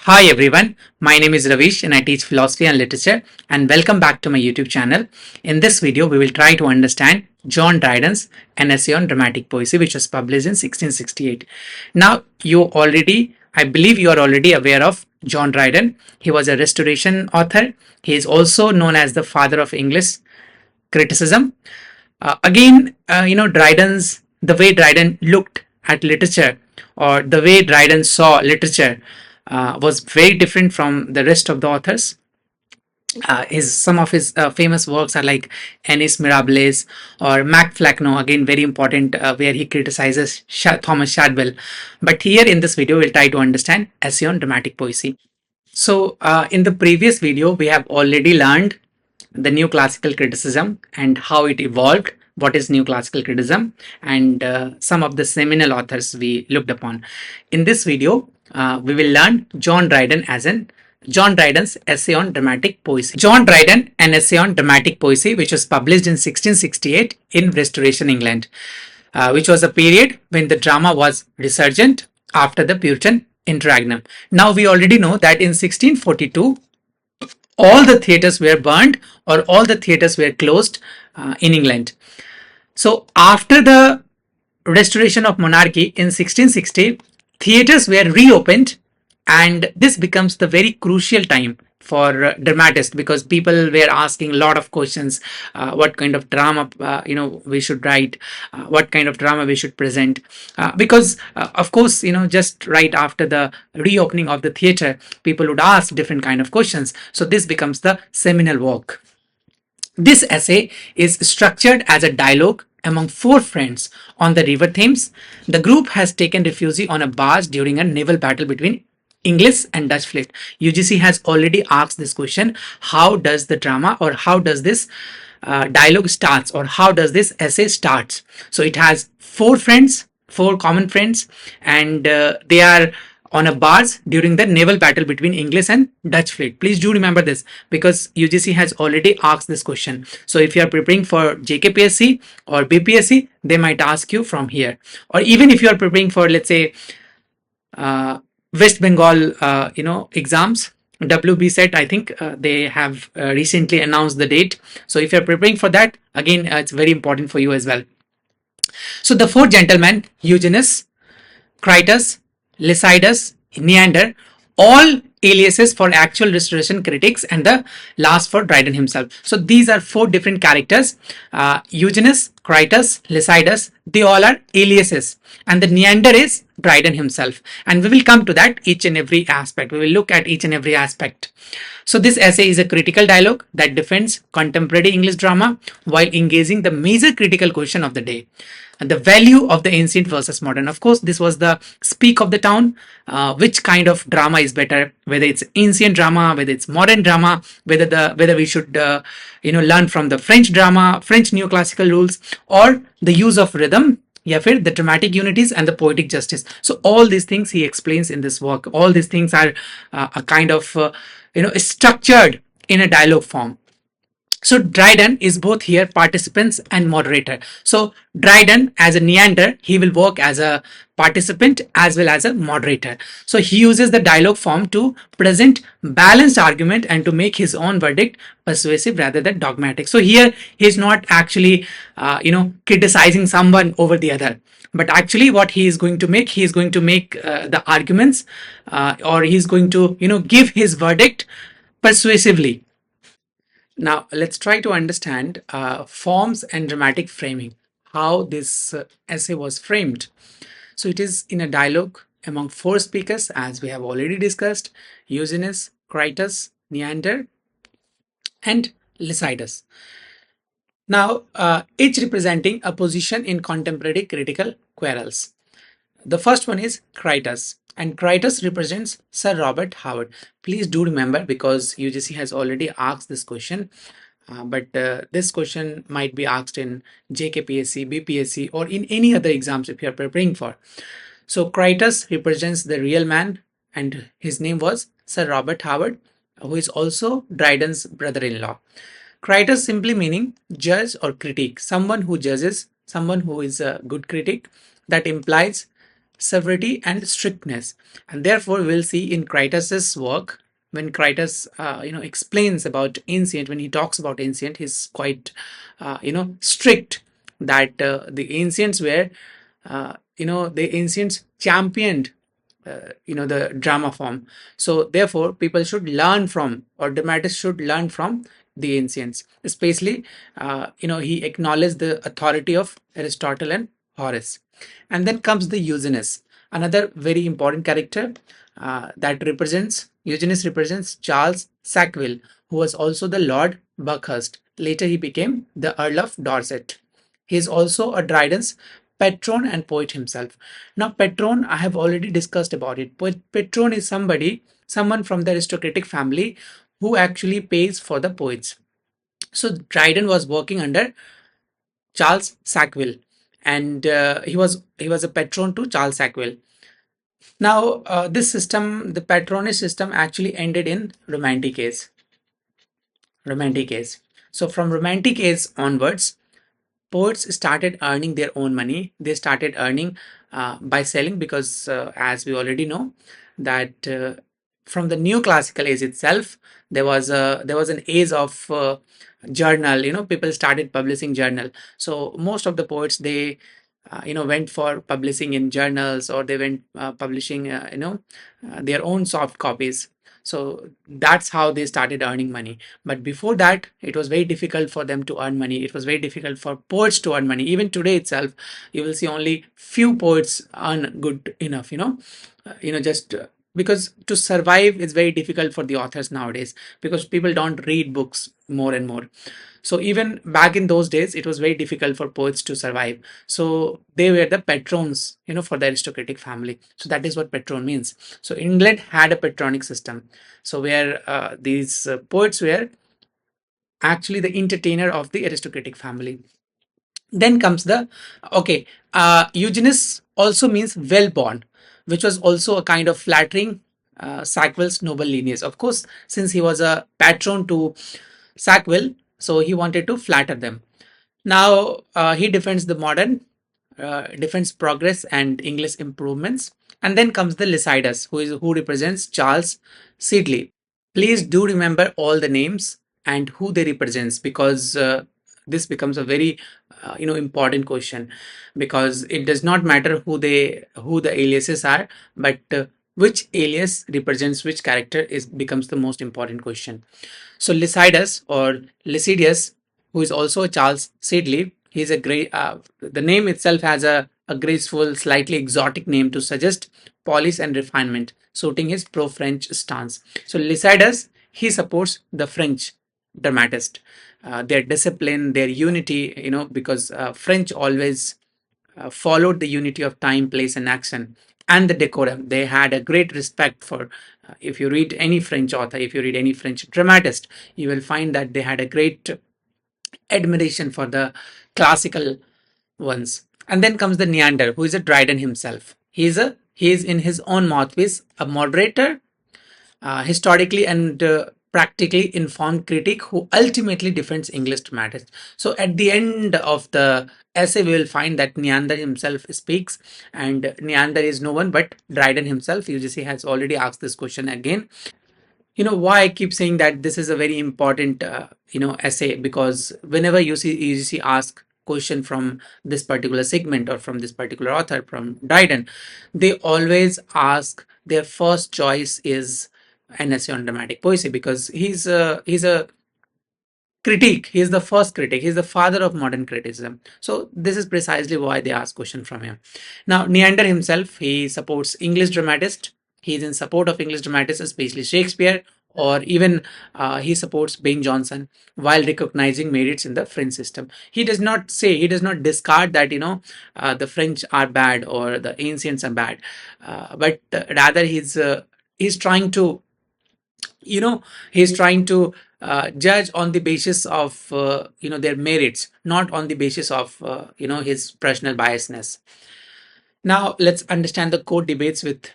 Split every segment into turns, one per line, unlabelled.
Hi everyone, my name is Ravish and I teach philosophy and literature, and welcome back to my YouTube channel. In this video, we will try to understand John Dryden's An Essay on Dramatic Poesy, which was published in 1668. Now, I believe you are already aware of John Dryden. He was a Restoration author. He is also known as the father of English criticism. The way Dryden looked at literature, or the way Dryden saw literature, was very different from the rest of the authors. Some of his famous works are like Ennis Mirabilis or Mac Flacno, again very important, where he criticizes Thomas Shadwell. But here in this video, we'll try to understand Essay on Dramatic Poesy. So in the previous video, we have already learned the new classical criticism and how it evolved, what is new classical criticism, and some of the seminal authors we looked upon. In this video, we will learn John Dryden's Essay on Dramatic Poesy. John Dryden, An Essay on Dramatic Poesy, which was published in 1668 in Restoration England, which was a period when the drama was resurgent after the Puritan interregnum. Now, we already know that in 1642, all the theatres were burned or all the theatres were closed in England. So after the restoration of monarchy in 1660, theatres were reopened, and this becomes the very crucial time for dramatists, because people were asking a lot of questions. What kind of drama we should write, what kind of drama we should present, because of course, just right after the reopening of the theatre, people would ask different kind of questions. So this becomes the seminal work. This essay is structured as a dialogue among four friends on the river Thames. The group has taken refuge on a barge during a naval battle between English and Dutch fleet. UGC has already asked this question: how does the drama, or how does this dialogue starts, or how does this essay starts? So it has four common friends, and they are on a barge during the naval battle between English and Dutch fleet. Please do remember this, because UGC has already asked this question. So if you are preparing for JKPSC or BPSC, they might ask you from here. Or even if you are preparing for, let's say, West Bengal, exams, WB set, I think they have recently announced the date. So if you're preparing for that, again, it's very important for you as well. So the four gentlemen, Eugenius, Critus, Lycidas, Neander, all aliases for actual restoration critics, and the last for Dryden himself. So these are four different characters: Eugenius, Critus, Lycidas. They all are aliases, and the Neander is Dryden himself. And we will come to that each and every aspect. We will look at each and every aspect. So this essay is a critical dialogue that defends contemporary English drama while engaging the major critical question of the day: the value of the ancient versus modern. Of course, this was the speak of the town. Which kind of drama is better? Whether it's ancient drama, whether it's modern drama, whether we should learn from the French drama, French neoclassical rules, or the use of rhythm, the dramatic unities and the poetic justice. So all these things he explains in this work. All these things are a kind of structured in a dialogue form. So Dryden is both here participants and moderator. So Dryden, as a Neander, he will work as a participant as well as a moderator. So he uses the dialogue form to present balanced argument and to make his own verdict persuasive rather than dogmatic. So here he is not actually criticizing someone over the other, but actually what he is going to make, the arguments, or he's going to give his verdict persuasively. Now, let's try to understand forms and dramatic framing, how this essay was framed. So it is in a dialogue among four speakers, as we have already discussed: Eugenius, Critus, Neander, and Lycidas. Now, each representing a position in contemporary critical quarrels. The first one is Critus, and Critus represents Sir Robert Howard. Please do remember, because UGC has already asked this question, but this question might be asked in JKPSC, BPSC, or in any other exams if you are preparing for. So Critus represents the real man, and his name was Sir Robert Howard, who is also Dryden's brother-in-law. Critus simply meaning judge or critique, someone who judges, someone who is a good critic. That implies severity, and strictness. And therefore, we'll see in Critus's work, when Critus, explains about ancient, when he talks about ancient, he's quite, strict that the ancients were, the ancients championed the drama form. So therefore people should learn from, or dramatists should learn from the ancients, especially he acknowledged the authority of Aristotle and Horace. And then comes the Eugenius, another very important character, that represents Eugenius represents Charles Sackville, who was also the Lord Buckhurst. Later he became the Earl of Dorset. He is also a Dryden's patron and poet himself. Now, patron, I have already discussed about it. Patron is someone from the aristocratic family who actually pays for the poets. So Dryden was working under Charles Sackville, and he was a patron to Charles Sackville. Now, this system, the patronage system, actually ended in Romantic age. Romantic age. So from Romantic age onwards, poets started earning their own money. They started earning by selling, because as we already know that from the new classical age itself, there was an age of journal. People started publishing journal. So most of the poets, they went for publishing in journals, or they went publishing their own soft copies. So that's how they started earning money. But before that, it was very difficult for them to earn money. It was very difficult for poets to earn money. Even today itself, you will see only few poets earn good enough, just because to survive is very difficult for the authors nowadays, because people don't read books more and more. So even back in those days, it was very difficult for poets to survive. So they were the patrons, for the aristocratic family. So that is what patron means. So England had a patronic system. So where these poets were actually the entertainer of the aristocratic family. Then comes the, okay, Eugenius also means well born, which was also a kind of flattering Sackville's noble lineage. Of course, since he was a patron to Sackville, so he wanted to flatter them. Now he defends the modern, defends progress and English improvements. And then comes the Lycidas, who represents Charles Sidley. Please do remember all the names and who they represents, because this becomes a very important question, because it does not matter who the aliases are, but which alias represents which character is becomes the most important question. So Lycidas or Lycidius, who is also a Charles Sidley, he's a great. The name itself has a graceful, slightly exotic name to suggest polish and refinement, suiting his pro-French stance. So Lycidas, he supports the French dramatist, their discipline, their unity. Because French always followed the unity of time, place, and action, and the decorum. They had a great respect for. If you read any French author, if you read any French dramatist, you will find that they had a great admiration for the classical ones. And then comes the Neander, who is a Dryden himself. He is in his own mouthpiece a moderator, historically and practically informed critic who ultimately defends English dramatists. So at the end of the essay, we will find that Neander himself speaks, and Neander is no one but Dryden himself. UGC has already asked this question again. Why I keep saying that this is a very important essay, because whenever you see ask question from this particular segment or from this particular author, from Dryden, they always ask, their first choice is an essay on dramatic poesy, because he's a critique. He is the first critic. He's the father of modern criticism. So this is precisely why they ask question from him. Now Neander himself, he supports English dramatists. He is in support of English dramatists, especially Shakespeare, or even he supports Ben Jonson, while recognizing merits in the French system. He does not discard that the French are bad or the ancients are bad, but rather he's trying to you know he's trying to judge on the basis of their merits, not on the basis of his personal biasness. Now let's understand the core debates with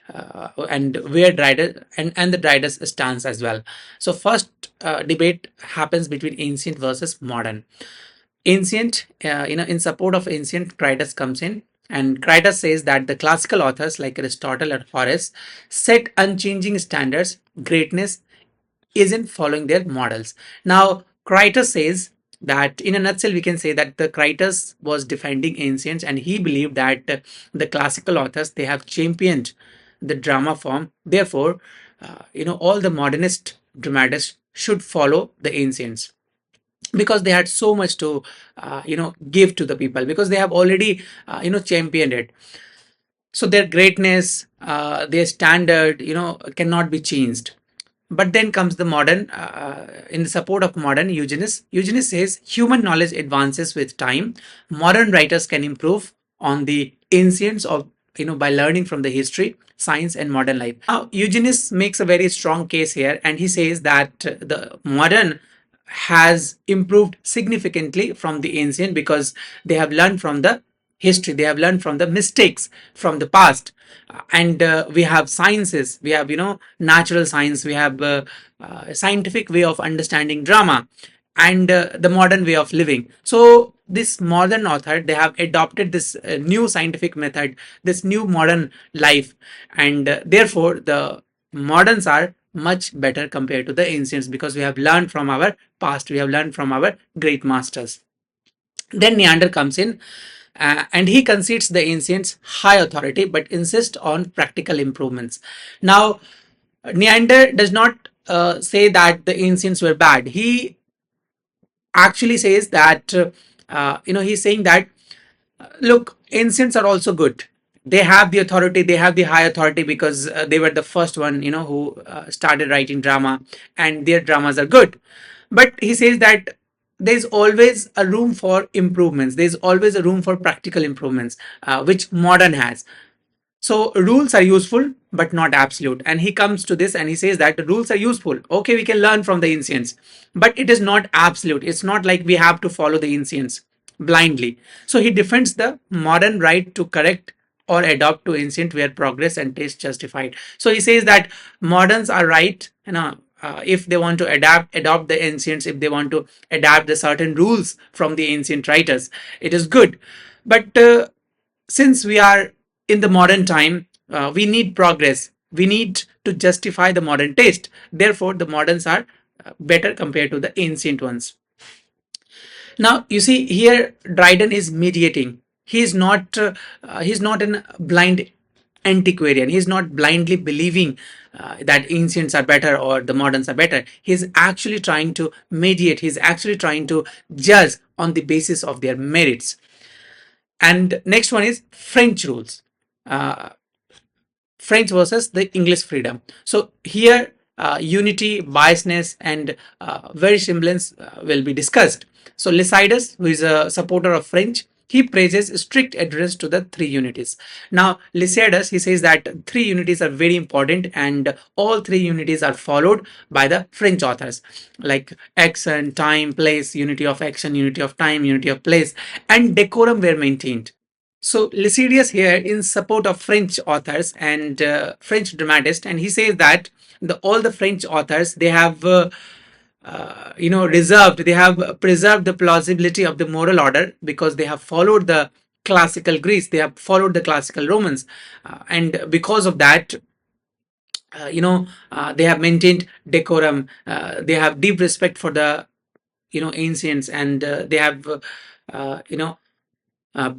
and where Dryden and the Dryden's stance as well. So first debate happens between ancient versus modern. Ancient, in support of ancient, Dryden comes in. And Crichton says that the classical authors like Aristotle and Horace set unchanging standards. Greatness isn't following their models. Now, Crichton says that in a nutshell, we can say that the Crichton was defending ancients, and he believed that the classical authors they have championed the drama form. Therefore, all the modernist dramatists should follow the ancients because they had so much to give to the people because they have already championed it. So their greatness, their standard, cannot be changed. But then comes the modern, in the support of modern eugenics. Eugenics says human knowledge advances with time. Modern writers can improve on the ancients of, by learning from the history, science, and modern life. Now, eugenics makes a very strong case here, and he says that the modern has improved significantly from the ancient because they have learned from the history, they have learned from the mistakes from the past. And we have sciences, we have natural science, we have scientific way of understanding drama, and the modern way of living. So this modern author they have adopted this new scientific method, this new modern life, and therefore the moderns are much better compared to the ancients because we have learned from our past, we have learned from our great masters. Then Neander comes in, and he concedes the ancients high authority but insists on practical improvements. Now, Neander does not say that the ancients were bad. He actually says that, he's saying that, look, ancients are also good. They have the authority, they have the high authority because they were the first one, who started writing drama, and their dramas are good. But he says that there's always a room for improvements, there's always a room for practical improvements, which modern has. So rules are useful but not absolute. And he comes to this and he says that the rules are useful. Okay, we can learn from the ancients, but it is not absolute. It's not like we have to follow the ancients blindly. So he defends the modern right to correct or adopt to ancient where progress and taste justified. So he says that moderns are right, if they want to adopt the ancients, if they want to adapt the certain rules from the ancient writers, it is good. But since we are in the modern time, we need progress. We need to justify the modern taste. Therefore, the moderns are better compared to the ancient ones. Now, you see here, Dryden is mediating. He's not a blind antiquarian. He's not blindly believing that ancients are better or the moderns are better. He's actually trying to mediate. He's actually trying to judge on the basis of their merits. And next one is French rules. Uh, French versus the English freedom. So here, unity, biasness, and verisimilance will be discussed. So Lycidas, who is a supporter of French, he praises strict adherence to the three unities. Now, Lycidas, he says that three unities are very important, and all three unities are followed by the French authors, like action, time, place, unity of action, unity of time, unity of place, and decorum were maintained. So Lycidius here in support of French authors and French dramatists, and he says that all the French authors they have they have preserved the plausibility of the moral order because they have followed the classical Greece, they have followed the classical Romans, and because of that, they have maintained decorum. They have deep respect for the ancients, and they have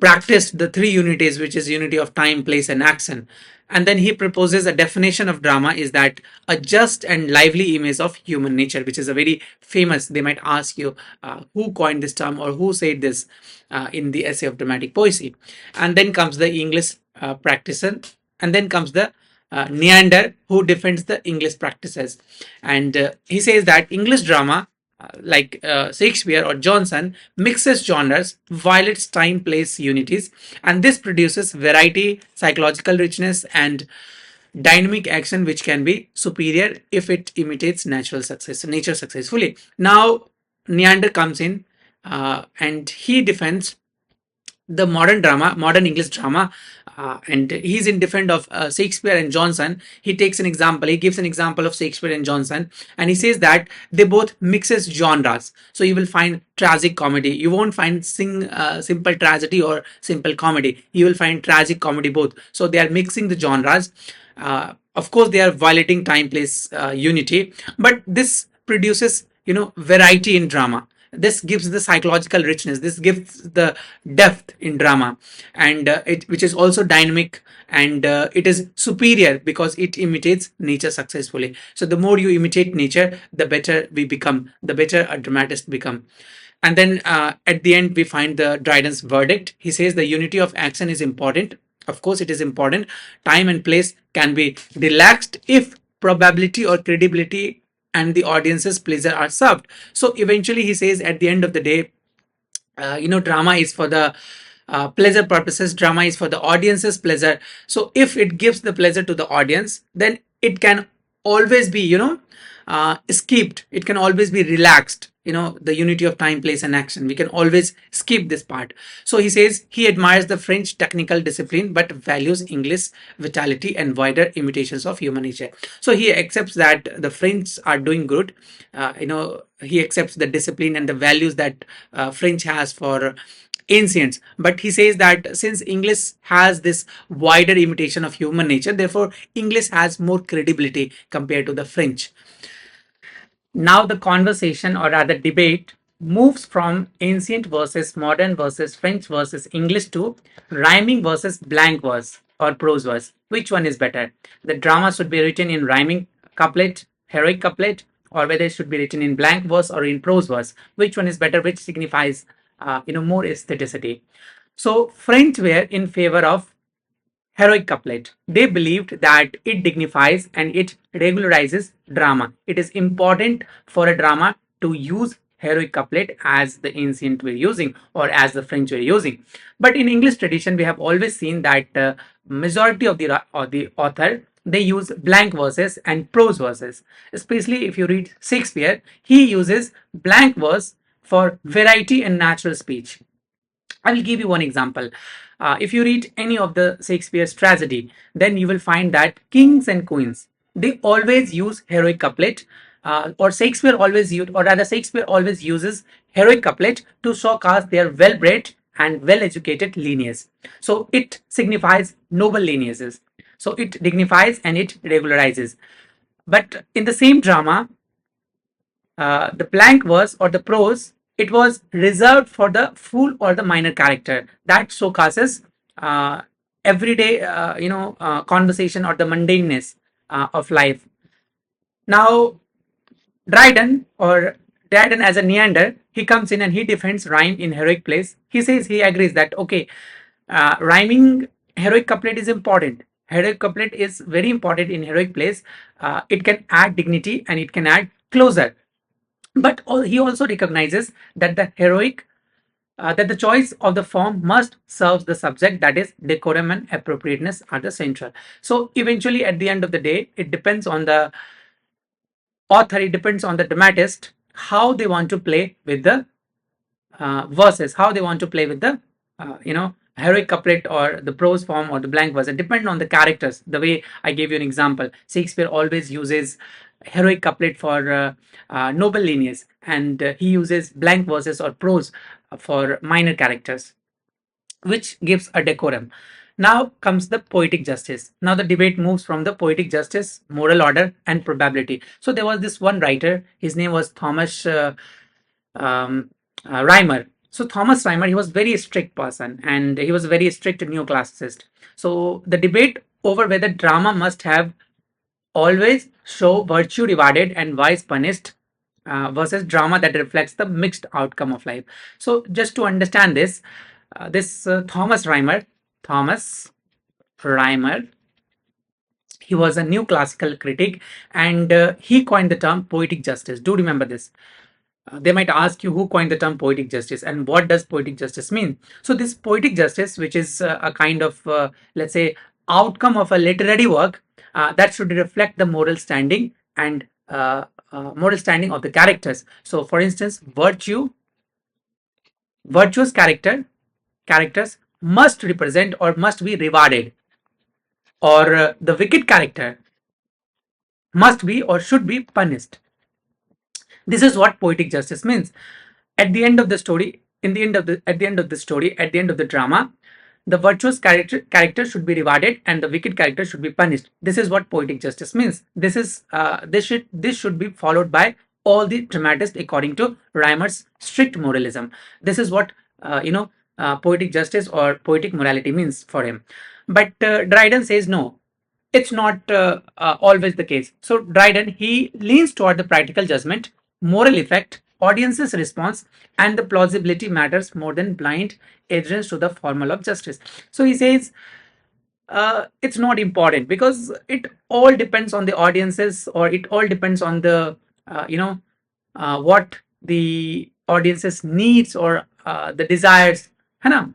practiced the three unities, which is unity of time, place, and action. And then he proposes a definition of drama is that a just and lively image of human nature, which is a very famous. They might ask you who coined this term or who said this in the essay of dramatic poesy. And then comes the English practitioner, and then comes the Neander, who defends the English practices. And he says that English drama like Shakespeare or Johnson mixes genres, violates time place unities, and this produces variety, psychological richness, and dynamic action which can be superior if it imitates nature successfully. Now, Neander comes in and he defends the modern drama, modern English drama, and he's indifferent of Shakespeare and Johnson. He takes an example. He gives an example of Shakespeare and Johnson, and he says that they both mixes genres. So you will find tragic comedy. You won't find simple tragedy or simple comedy. You will find tragic comedy both. So they are mixing the genres. Of course, they are violating time place unity, but this produces variety in drama. This gives the psychological richness, this gives the depth in drama, and it which is also dynamic, and it is superior because it imitates nature successfully. So the more you imitate nature, the better we become, the better a dramatist become. And then at the end we find the Dryden's verdict. He says the unity of action is important. Of course it is important. Time and place can be relaxed if probability or credibility and the audience's pleasure are served. So eventually he says at the end of the day, drama is for the pleasure purposes. Drama is for the audience's pleasure. So if it gives the pleasure to the audience, then it can always be skipped. It can always be relaxed. The unity of time, place, and action, we can always skip this part. So he says he admires the French technical discipline but values English vitality and wider imitations of human nature. So he accepts that the French are doing good. He accepts the discipline and the values that French has for ancients, but he says that since English has this wider imitation of human nature, therefore English has more credibility compared to the French. Now the conversation, or rather debate, moves from ancient versus modern versus French versus English to rhyming versus blank verse or prose verse. Which one is better? The drama should be written in rhyming couplet, heroic couplet, or whether it should be written in blank verse or in prose verse. Which one is better? Which signifies more aestheticity? So French were in favor of heroic couplet. They believed that it dignifies and it regularizes drama. It is important for a drama to use heroic couplet as the ancient were using or as the French were using. But in English tradition, we have always seen that majority of the author, they use blank verses and prose verses. Especially if you read Shakespeare, he uses blank verse for variety and natural speech. I will give you one example. If you read any of the Shakespeare's tragedy, then you will find that kings and queens, they always use heroic couplet, or Shakespeare always use, or rather Shakespeare always uses heroic couplet to showcase their well-bred and well-educated lineage. So it signifies noble lineages. So it dignifies and it regularizes. But in the same drama, the blank verse or the prose, it was reserved for the full or the minor character that showcases everyday conversation or the mundaneness of life. Now Dryden as a Neander, he comes in and he defends rhyme in heroic place. He says he agrees that okay, rhyming heroic couplet is important. Heroic couplet is very important in heroic place. It can add dignity and it can add closure. But he also recognizes that that the choice of the form must serve the subject, that is decorum and appropriateness are the central. So eventually at the end of the day, it depends on the author, it depends on the dramatist, how they want to play with the verses, how they want to play with the heroic couplet or the prose form or the blank verse. It depends on the characters. The way I gave you an example, Shakespeare always uses heroic couplet for noble lineage, and he uses blank verses or prose for minor characters, which gives a decorum. Now comes the poetic justice. Now the debate moves from the poetic justice, moral order, and probability. So there was this one writer, his name was Thomas Rhymer. So Thomas Rhymer, he was very strict person and he was a very strict neoclassicist. So the debate over whether drama must have always show virtue rewarded and vice punished versus drama that reflects the mixed outcome of life. So just to understand this, Thomas Rhymer, he was a new classical critic, and he coined the term poetic justice. Do remember this. They might ask you who coined the term poetic justice and what does poetic justice mean. So this poetic justice, which is a kind of let's say outcome of a literary work, that should reflect the moral standing and moral standing of the characters. So for instance, virtuous character characters must represent or must be rewarded, or the wicked character must be or should be punished. This is what poetic justice means. At the end of the story, in the end of the at the end of the story, at the end of the drama, the virtuous character should be rewarded and the wicked character should be punished. This is what poetic justice means. This should be followed by all the dramatists according to Reimer's strict moralism. This is what poetic justice or poetic morality means for him. But Dryden says no, it's not always the case. So Dryden, he leans toward the practical judgment, moral effect, audience's response, and the plausibility matters more than blind adherence to the formula of justice. So he says it's not important because it all depends on the audiences, or it all depends on the what the audiences needs, or the desires. है ना?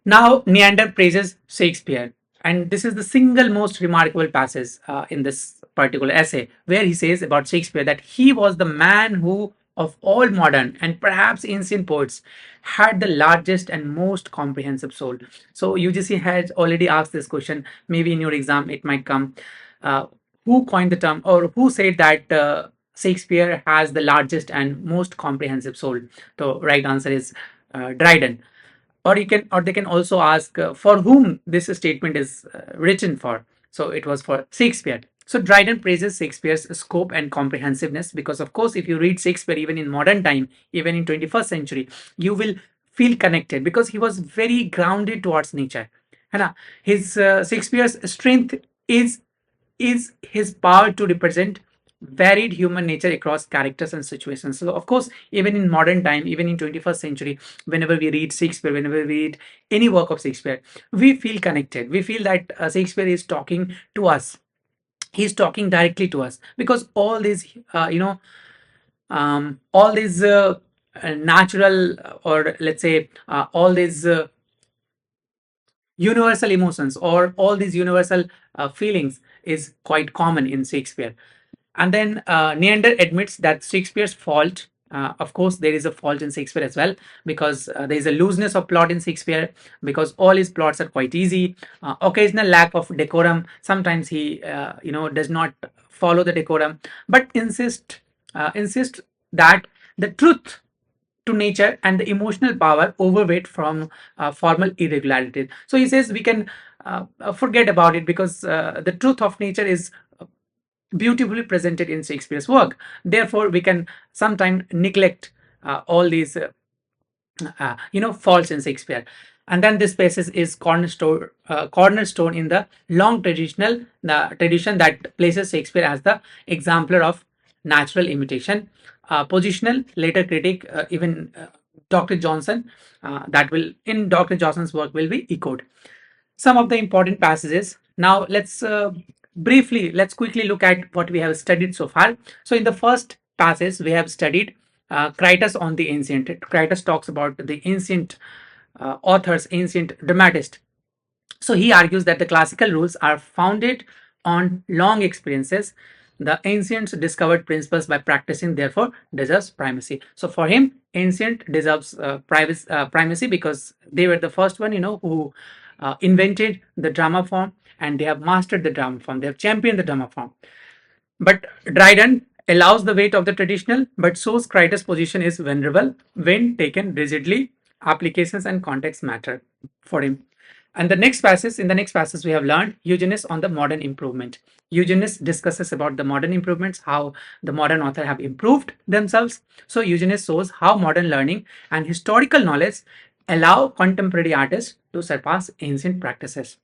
Now, Neander praises Shakespeare, and this is the single most remarkable passage in this particular essay, where he says about Shakespeare that he was the man who, of all modern and perhaps ancient poets, had the largest and most comprehensive soul. So, UGC has already asked this question. Maybe in your exam it might come. Who coined the term, or who said that Shakespeare has the largest and most comprehensive soul? The right answer is Dryden. Or they can also ask for whom this statement is written for. So it was for Shakespeare. So Dryden praises Shakespeare's scope and comprehensiveness because, of course, if you read Shakespeare even in modern time, even in 21st century, you will feel connected because he was very grounded towards nature. है ना? His Shakespeare's strength is his power to represent varied human nature across characters and situations. So of course, even in modern time, even in 21st century, whenever we read Shakespeare, whenever we read any work of Shakespeare, we feel connected. We feel that Shakespeare is talking to us. He's talking directly to us because all these all these natural, or let's say all these universal emotions, or all these universal feelings is quite common in Shakespeare. And then Neander admits that Shakespeare's fault, of course, there is a fault in Shakespeare as well, because there is a looseness of plot in Shakespeare, because all his plots are quite easy, occasional lack of decorum. Sometimes he, does not follow the decorum, but insist that the truth to nature and the emotional power overweight from formal irregularities. So he says we can forget about it because the truth of nature is beautifully presented in Shakespeare's work. Therefore, we can sometimes neglect all these, faults in Shakespeare. And then this passage is cornerstone in the long tradition that places Shakespeare as the exemplar of natural imitation. Positional, later critic, even Dr. Johnson, that will in Dr. Johnson's work will be echoed. Some of the important passages. Now let's quickly look at what we have studied so far. So in the first passage we have studied Critus on the ancient. Critus talks about the ancient authors, ancient dramatists. So he argues that the classical rules are founded on long experiences. The ancients discovered principles by practicing, therefore deserves primacy. So for him, ancient deserves primacy because they were the first one, who invented the drama form, and they have mastered the drama form. They have championed the drama form. But Dryden allows the weight of the traditional, but shows Critus' position is venerable when taken rigidly. Applications and context matter for him. And in the next passage, we have learned Eugenics on the modern improvement. Eugenics discusses about the modern improvements, how the modern author have improved themselves. So Eugenics shows how modern learning and historical knowledge allow contemporary artists to surpass ancient practices.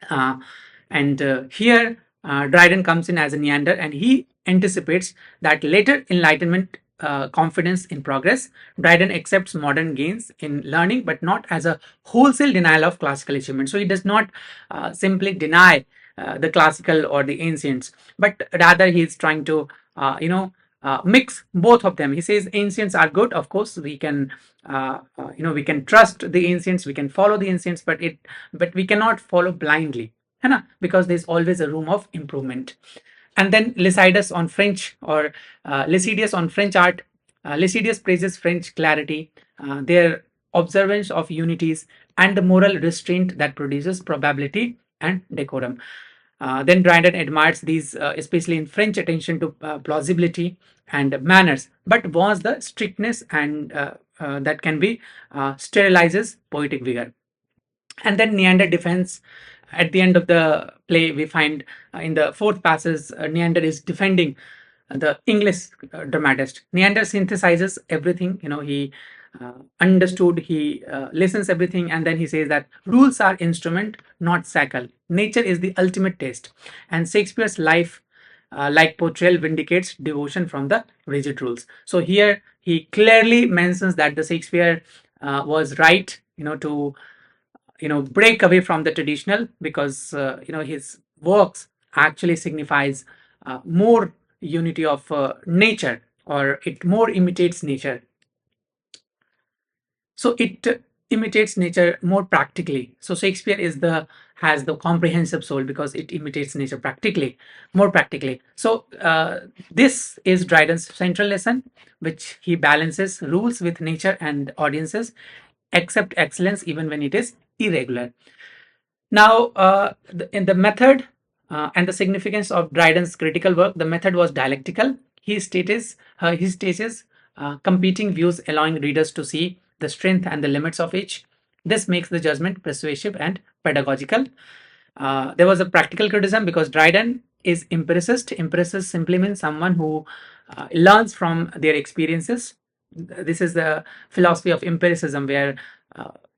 And here Dryden comes in as a Neander, and he anticipates that later Enlightenment confidence in progress. Dryden accepts modern gains in learning, but not as a wholesale denial of classical achievement. So he does not simply deny the classical or the ancients, but rather he is trying to, mix both of them. He says ancients are good. Of course, we can, we can trust the ancients, we can follow the ancients, but we cannot follow blindly, because there's always a room of improvement. And then Lycidas on French, or Lycidius on French art. Lycidius praises French clarity. Their observance of unities, and the moral restraint that produces probability and decorum. Then Dryden admires these, especially in French, attention to plausibility and manners, but was the strictness and that can be sterilizes poetic vigor. And then Neander defends. At the end of the play, we find in the fourth passage, Neander is defending the English dramatist. Neander synthesizes everything. He understood. He listens everything, and then he says that rules are instrument, not shackle. Nature is the ultimate test, and Shakespeare's life, like portrayal, vindicates devotion from the rigid rules. So here he clearly mentions that the Shakespeare was right, to break away from the traditional, because his works actually signifies more unity of nature, or it more imitates nature. So it imitates nature more practically. So Shakespeare has the comprehensive soul because it imitates nature practically, more practically. So this is Dryden's central lesson, which he balances rules with nature, and audiences accept excellence even when it is irregular. Now, in the method and the significance of Dryden's critical work, the method was dialectical. He stages competing views, allowing readers to see the strength and the limits of each. This makes the judgment persuasive and pedagogical. There was a practical criticism because Dryden is empiricist. Empiricist simply means someone who learns from their experiences. This is the philosophy of empiricism, where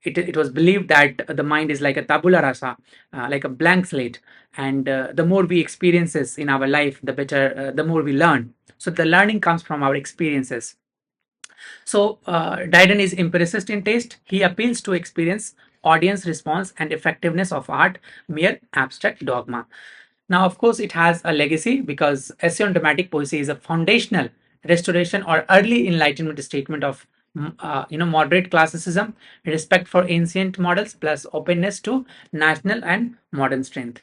it was believed that the mind is like a tabula rasa, like a blank slate, and the more we experiences in our life, the better, the more we learn. So the learning comes from our experiences. So Dryden is empiricist in taste. He appeals to experience, audience response, and effectiveness of art, mere abstract dogma. Now, of course, it has a legacy because essay on dramatic poesy is a foundational restoration or early Enlightenment statement of moderate classicism, respect for ancient models, plus openness to national and modern strength.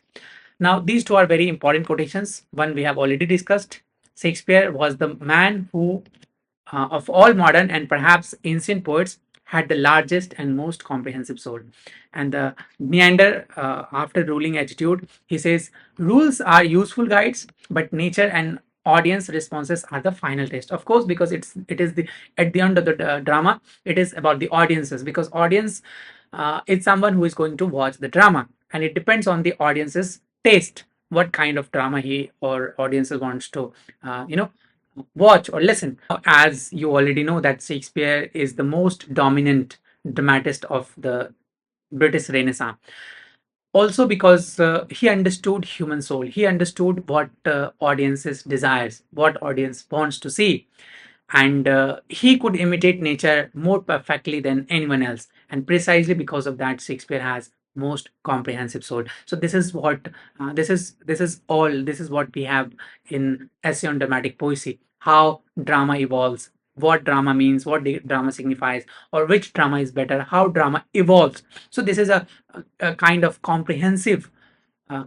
Now, these two are very important quotations. One we have already discussed. Shakespeare was the man who, of all modern and perhaps ancient poets, had the largest and most comprehensive soul. And the Neander, after ruling attitude, he says, rules are useful guides, but nature and audience responses are the final test. Of course, because it is the at the end of the drama, it is about the audiences, because audience is someone who is going to watch the drama, and it depends on the audience's taste, what kind of drama he or audiences wants to watch or listen. As you already know, that Shakespeare is the most dominant dramatist of the British Renaissance. Also because he understood human soul. He understood what audiences desires, what audience wants to see, and he could imitate nature more perfectly than anyone else. And precisely because of that, Shakespeare has most comprehensive soul. So this is what this is what we have in essay on dramatic poesy: how drama evolves, what drama means, what drama signifies, or which drama is better, how drama evolves. So this is a kind of comprehensive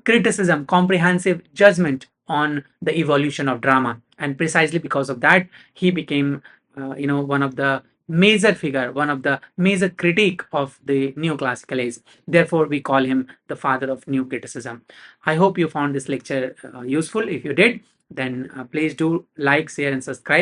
criticism, comprehensive judgment on the evolution of drama. And precisely because of that, he became, one of the major figure, one of the major critique of the neoclassical age. Therefore, we call him the father of new criticism. I hope you found this lecture useful. If you did, then please do like, share, and subscribe.